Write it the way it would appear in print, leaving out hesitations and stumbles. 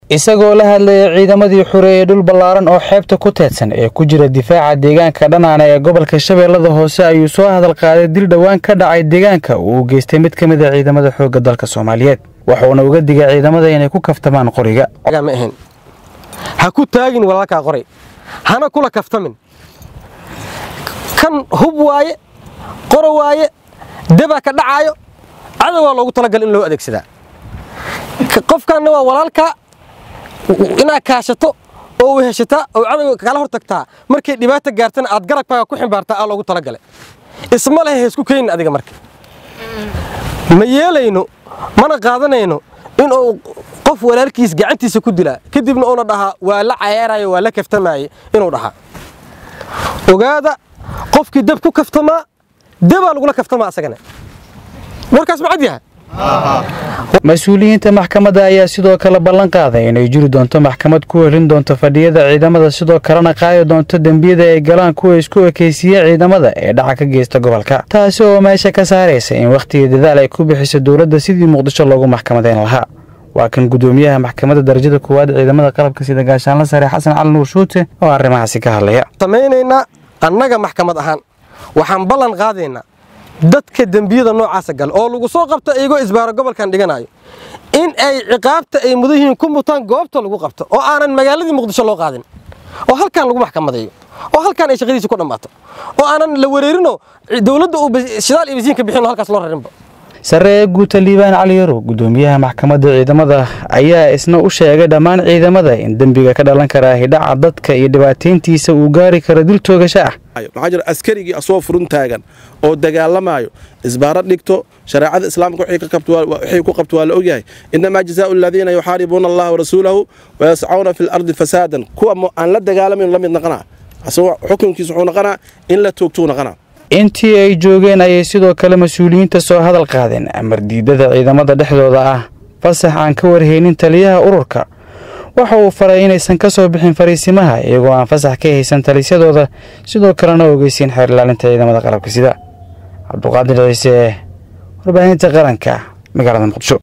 isagoo la hadlayay ciidamadii xureeyay dhul ballaaran oo xeebta ku teedsan ee ku jira difaaca deegaanka Dhanaana ee gobolka Shabeellada Hoose ayuu soo hadal qaaday dil dhawaan ka dhacay deegaanka uu geystay mid ka mid ah ciidamada xoogga dalka Soomaaliyeed waxaana uga digay ciidamada inay ku kaftamaan qoriga ha ku taagin walaalka qori hana kula kaftamin kan hub waaye qoro waaye daba ka dhacayo cadawga loogu talagal in loo adeegsada qofkan waa walaalka ina kaashato oo weheshata oo cadawga kala hortagtaa markay dhibaato gaartana aad garabkaaga ku ximbaartaa aa loogu talagalay isma leh isku keen adiga marka ma yeelayno mana qaadanayno in uu qof walaalkiis gacantiisa ku dila kadibna oo dhaha waa la cayaarayo waa la kaftamaayo inuu dhaha ogaada qofkii dab ku kaftama daba lagu la kaftama asagana markaas ma cad yahay mas'uuliyiinta maxkamadda ayaa sidoo kale ballan qaaday inay jiri doonto maxkamad ku helin doonto fadhiyada ciidamada sidoo kalena qaadi doonto dambiyada ay galaan kuwa isku ekeysiyay ciidamada ee dhaca ka geysta gobolka taasi oo meesha ka saaraysa in waqtiga dadaal ay ku bixiso dawladda sidii Muqdisho loogu maxkamadeyn lahaa waa kan gudoomiyaha maxkamadda darajada koowaad ciidamada qalabka sida gaashaanle sare Xasan Cali Nuur Shuute oo arrimahaasi ka hadlaya sameeynayna annaga maxkamad ahaan waxaan ballan qaadaynaa dadka dambiyada noocaas gal oo lagu soo qabto iyagoo isbaaro gobolkan dhiganayo in ay ciqaabta ay mudahiin ku mutaan goobta lagu qabto oo aanan magaalada Muqdisho loo qaadin oo halkan lagu maxkamadeeyo oo halkan ay shaqadiisa ku dhamaato oo aanan la wareerino dawladda oo shidaal iyo bisiin ka bixin halkaas loo rarinba saree guuta Liibaan Cali Yaro gudoomiyaha maxkamadda ciidamada ayaa isna u sheegay dhammaan ciidamada in dambiga ka dhalan kara hidhaca dadka iyo dhibaateyntiisa uu gaari karo dil toogasho ah waxa jira askarigi asoo furun taagan oo dagaalamayo isbaara dhigto shariicada islaamka wixii ku qabto waa la ogyahay inma jazaa'u alladheena yuharibuna Allah wa rasulahu wa yas'auna fil ardi fasadan kuwa aan la dagaalamin la mid naqana asoo xukunkiisu wuxuu naqana in la toogto naqana intii ay joogeen ayay sidoo kale mas'uuliyiinta soo hadal qaadeen amar diidada ciidamada dhexdooda ah fasax aan ka warheynin taliyaha ururka waxa uu faray inaysan ka soo bixin fariisimaha iyagoo aan fasax ka haysan talisadooda sidoo kalena ogeysiin xeer ilaalinta ciidamada qalabka sida Cabduqaadir Ciise warbaahinta qaranka magaalada Muqdisho